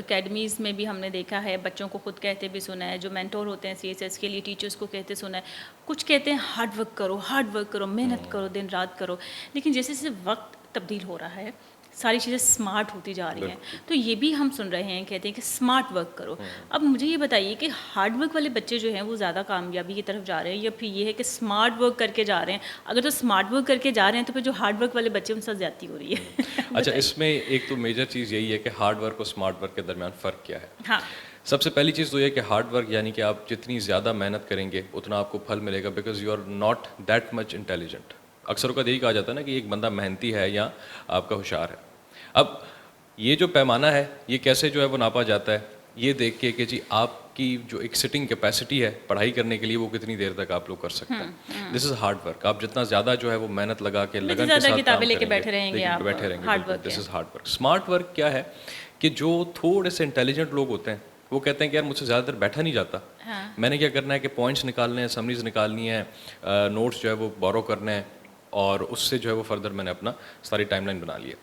Academies में भी हमने देखा है, बच्चों को खुद कहते भी सुना है, जो मेंटोर होते हैं सीएसएस के लिए, टीचर्स को कहते सुना है। कुछ कहते हैं हार्ड वर्क करो, मेहनत करो, दिन रात करो, लेकिन जैसे जैसे वक्त तब्दील हो रहा है, सारी चीज़ें स्मार्ट होती जा रही हैं, तो ये भी हम सुन रहे हैं, कहते हैं कि स्मार्ट वर्क करो। अब मुझे ये बताइए कि हार्ड वर्क वाले बच्चे जो हैं वो ज़्यादा कामयाबी की तरफ जा रहे हैं, या फिर ये है कि स्मार्ट वर्क करके जा रहे हैं? अगर तो स्मार्ट वर्क करके जा रहे हैं तो फिर जो हार्ड वर्क वाले बच्चे उनसे ज़्यादती हो रही है। अच्छा, इसमें एक तो मेजर चीज़ यही है कि हार्ड वर्क और स्मार्ट वर्क के दरमियान फ़र्क क्या है। हाँ, सबसे पहली चीज़ तो ये कि हार्ड वर्क यानी कि आप जितनी ज़्यादा मेहनत करेंगे उतना आपको फल मिलेगा, because you are not that much intelligent. अक्सर का यही कहा जाता है ना कि एक बंदा मेहनती है या आपका होशियार है। अब ये जो पैमाना है ये कैसे जो है वो नापा जाता है, ये देख के कि जी आपकी जो एक सिटिंग कैपेसिटी है पढ़ाई करने के लिए वो कितनी देर तक आप लोग कर सकते हैं। This is hard work. आप जितना ज़्यादा जो है वो मेहनत लगा के लगन के साथ किताबें काम लेके करेंगे, बैठे रहेंगे आप, हार्ड वर्क दिस है। Is hard work. Smart work क्या है कि जो थोड़े से इंटेलिजेंट लोग होते हैं वो कहते हैं कि यार मुझसे ज़्यादा देर बैठा नहीं जाता। हाँ, मैंने क्या करना है कि पॉइंट्स निकालने हैं, समरीज निकालनी है, नोट्स जो है वो बोरो करने हैं, और उससे जो है वो फर्दर मैंने अपना सारी टाइमलाइन बना ली है।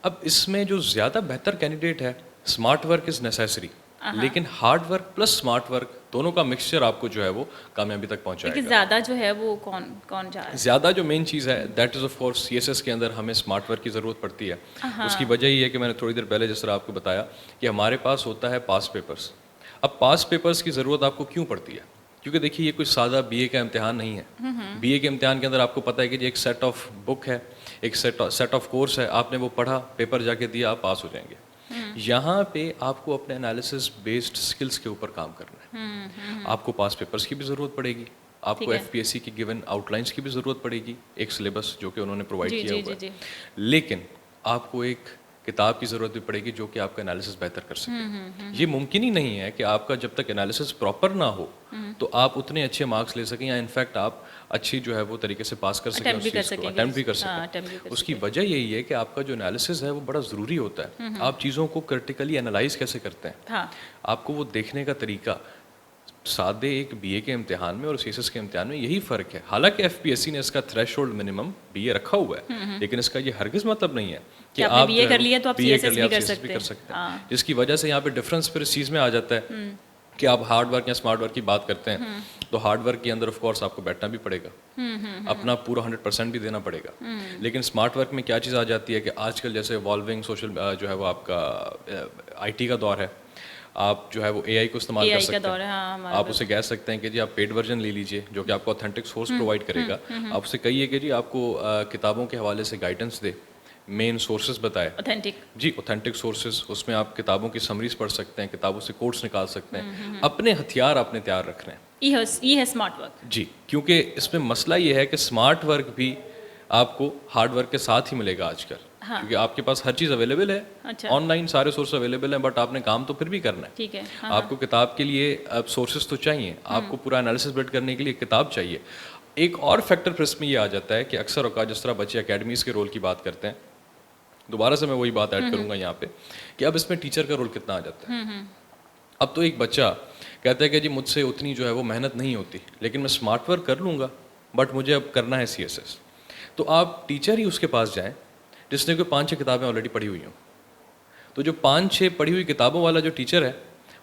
अब इसमें जो ज़्यादा बेहतर कैंडिडेट है, स्मार्ट वर्क इज़ नेसेसरी, लेकिन hard work plus smart work दोनों का मिक्सचर आपको जो है वो कामयाबी तक लेकिन पहुंचाएगा। ज़्यादा जो है वो कौन कौन जा रहा है? ज़्यादा जो मेन चीज़ है that is of course CSS के अंदर हमें स्मार्ट वर्क की ज़रूरत पड़ती है। उसकी वजह ये है कि मैंने थोड़ी देर पहले जिस तरह आपको बताया कि हमारे पास होता है पास पेपर्स। अब पास पेपर्स की ज़रूरत आपको क्यों पड़ती है? क्योंकि देखिए ये कोई सादा बीए का इम्तिहान नहीं है। बीए के इम्तिहान के अंदर आपको पता है कि जी एक सेट ऑफ बुक है, एक सेट ऑफ कोर्स है, आपने वो पढ़ा, पेपर जाके दिया, आप पास हो जाएंगे। यहाँ पे आपको अपने एनालिसिस बेस्ड स्किल्स के ऊपर काम करना है। आपको पास पेपर्स की भी ज़रूरत पड़ेगी, आपको एफपीएससी की गिवन आउटलाइंस की भी ज़रूरत पड़ेगी, एक सिलेबस जो कि उन्होंने प्रोवाइड जी किया जी हुआ जी है। जी। लेकिन आपको एक किताब की ज़रूरत भी पड़ेगी जो कि आपका एनालिसिस बेहतर कर सके। ये मुमकिन ही नहीं है कि आपका जब तक एनालिसिस प्रॉपर ना हो तो आप उतने अच्छे मार्क्स ले सकें, या इनफैक्ट आप अच्छी जो है वो तरीके से पास कर सकें, अटेम्प्ट भी कर उस चीज़ को सकेंगे। अटेम्प्ट भी कर हाँ, सकें। अटेम्प्ट भी कर उसकी वजह यही है कि आपका जो एनालिसिस है वो बड़ा ज़रूरी होता है। आप चीज़ों को क्रिटिकली एनालाइज कैसे करते हैं, हाँ, आपको वो देखने का तरीका सादे एक बीए के इम्तिहान में और सीएसएस के इम्तिहान में यही फ़र्क है। हालांकि एफपीएससी ने इसका थ्रेशोल्ड मिनिमम बीए रखा हुआ है, लेकिन इसका ये हरगिज़ मतलब नहीं है कि आपने आप बीए कर लिया तो आप बीए सीएसएस कर लिया भी आप कर सीएसएस भी कर सकते सकते हैं। हैं। हाँ, जिसकी वजह से यहाँ पे डिफरेंस फिर इस चीज़ में आ जाता है कि आप हार्ड वर्क या स्मार्ट वर्क की बात करते हैं तो हार्ड वर्क के अंदर ऑफ कोर्स आपको बैठना भी पड़ेगा, अपना पूरा 100% भी देना पड़ेगा। लेकिन स्मार्ट वर्क में क्या चीज़ आ जाती है कि आजकल जैसे इवॉल्विंग सोशल जो है वो आपका आईटी का दौर है, आप जो है वो एआई को इस्तेमाल कर एआई का सकते दौर है। हैं। हाँ, हमारे आप उसे कह सकते हैं कि जी आप पेड वर्जन ले लीजिए जो कि आपको ऑथेंटिक सोर्स प्रोवाइड करेगा। आप उसे कहिए कि जी आपको किताबों के हवाले से गाइडेंस दे, मेन सोर्सेज बताए ऑथेंटिक। जी, ऑथेंटिक सोर्सेज, उसमें आप किताबों की समरीज पढ़ सकते हैं, किताबों से कोट्स निकाल सकते हैं। अपने हथियार आपने तैयार रखने हैं ये है स्मार्ट वर्क। जी, क्योंकि इसमें मसला ये है कि स्मार्ट वर्क भी आपको हार्ड वर्क के साथ ही मिलेगा आजकल। हाँ। क्योंकि आपके पास हर चीज़ अवेलेबल है, अच्छा, ऑनलाइन सारे सोर्स अवेलेबल हैं, बट आपने काम तो फिर भी करना है। ठीक है। हाँ, आपको किताब के लिए अब सोर्सेज तो चाहिए, आपको पूरा एनालिसिस बिल्ड करने के लिए किताब चाहिए। एक और फैक्टर फिर इसमें ये आ जाता है कि अक्सर औकात जिस तरह बच्चे एकेडमीज़ के रोल की बात करते हैं, दोबारा से मैं वही बात ऐड करूंगा यहाँ पे कि अब इसमें टीचर का रोल कितना आ जाता है। अब तो एक बच्चा कहता है कि जी मुझसे उतनी जो है वो मेहनत नहीं होती, लेकिन मैं स्मार्ट वर्क कर लूँगा, बट मुझे अब करना है सीएसएस। तो आप टीचर ही उसके पास जाएं जिसने कोई 5-6 किताबें ऑलरेडी पढ़ी हुई हों। तो जो 5-6 पढ़ी हुई किताबों वाला जो टीचर है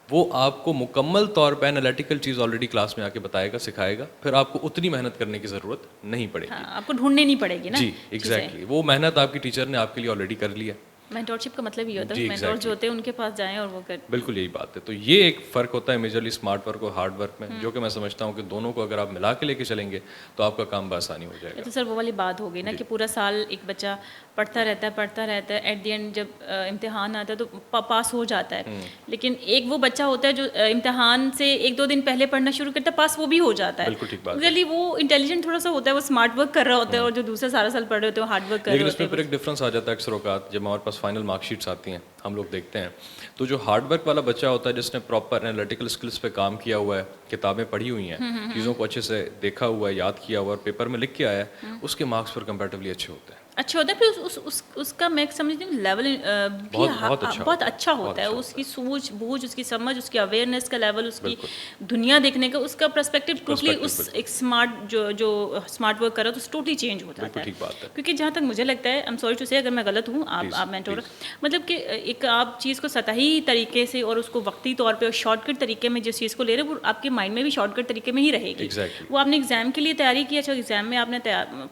वो आपको मुकम्मल तौर पर एनालिटिकल चीज़ ऑलरेडी क्लास में आके बताएगा, सिखाएगा, फिर आपको उतनी मेहनत करने की ज़रूरत नहीं पड़ेगी। हाँ, आपको ढूंढनी नहीं पड़ेगी ना। जी, एग्जैक्टली, वो मेहनत आपकी टीचर ने आपके लिए ऑलरेडी कर लिया। मेंटोरशिप का मतलब ये होता जी, है मेंटोर exactly. जो होते हैं उनके पास जाएं और वो कर। बिल्कुल यही बात है। तो ये एक फ़र्क होता है मेजरली स्मार्ट वर्क और हार्ड वर्क में, जो कि मैं समझता हूँ कि दोनों को अगर आप मिला के लेके चलेंगे तो आपका काम बआसानी हो ये जाएगा। तो सर वो वाली बात हो गई ना कि पूरा साल एक बच्चा पढ़ता रहता है, एट द एंड जब इम्तिहान आता है तो पास हो जाता है। लेकिन एक वो बच्चा होता है जो इम्तिहान से 1-2 दिन पहले पढ़ना शुरू करता है, पास वो भी हो जाता है। बिल्कुल ठीक बात है। रियली वो इंटेलिजेंट थोड़ा सा होता है, वो स्मार्ट वर्क कर रहा होता है, और जो दूसरा सारा साल पढ़ रहे होते हैं हार्ड वर्क कर रहे लेकिन होते इसमें फिर हैं। एक डिफरेंस आ जाता है अक्सर औकात जब हमारे पास फाइनल मार्कशीट्स आती हैं, हम लोग देखते हैं तो जो हार्ड वर्क वाला बच्चा होता है जिसने प्रॉपर एनालिटिकल स्किल्स पे काम किया हुआ है, किताबें पढ़ी हुई हैं, चीज़ों को अच्छे से देखा हुआ है, याद किया हुआ है और पेपर में लिख के आया है, उसके मार्क्स पर कंपैरेटिवली अच्छे होते हैं। अच्छा होता है, फिर उसका मैं समझती हूँ लेवल भी बहुत अच्छा बहुत अच्छा बहुत होता है, अच्छा उसकी सूझ बूझ, उसकी समझ, उसकी अवेयरनेस का लेवल, उसकी बिल्कुल। दुनिया देखने का उसका पर्सपेक्टिव टोटली पर्सपेक्टिव उस बिल्कुल एक स्मार्ट जो स्मार्ट वर्क कर रहा है तो टोटली चेंज हो जाता बिल्कुल है। ठीक बात है। क्योंकि जहाँ तक मुझे लगता है, आई एम सॉरी टू से अगर मैं गलत हूँ, आप प्लीज़ मेंटोर, प्लीज़ मतलब कि एक आप चीज़ को सतही तरीके से और उसको वक्ती तौर पे और शॉर्टकट तरीके में जिस चीज़ को ले रहे हो वो आपके माइंड में भी शॉर्टकट तरीके में ही रहेगी। एग्जैक्टली वो आपने एग्जाम के लिए तैयारी की, अच्छा एग्जाम में आपने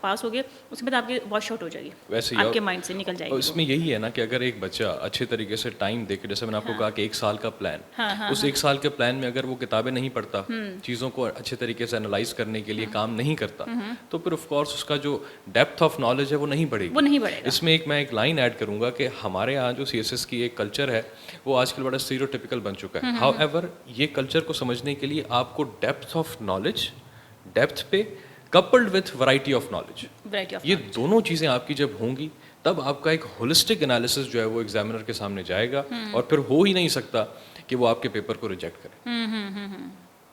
पास हो गए, उसके बाद आपकी वॉश आउट हो जाएगी, वैसे ही आपके माइंड से निकल और जाएगी वो। इसमें यही है ना कि अगर एक बच्चा अच्छे तरीके से टाइम देके, जैसे मैंने आपको कहा कि 1 साल का प्लान, हाँ हाँ उस 1 साल के प्लान में अगर वो किताबें नहीं पढ़ता, चीज़ों को अच्छे तरीके से एनालाइज करने के लिए काम नहीं करता, तो फिर ऑफ कोर्स उसका जो डेप्थ ऑफ नॉलेज है वो नहीं वो बढ़ेगी। नहीं बढ़ेगा। इसमें मैं एक लाइन ऐड करूंगा कि हमारे यहाँ जो सीएसएस की एक कल्चर है वो आजकल बड़ा स्टीरियोटिपिकल बन चुका है। हाउएवर ये कल्चर को समझने के लिए आपको डेप्थ ऑफ नॉलेज, डेप्थ पे coupled with variety of knowledge, variety of ये दोनों चीज़ें आपकी जब होंगी तब आपका एक होलिस्टिक एनालिसिस जो है वो एग्जामिनर के सामने जाएगा और फिर हो ही नहीं सकता कि वो आपके पेपर को रिजेक्ट करे।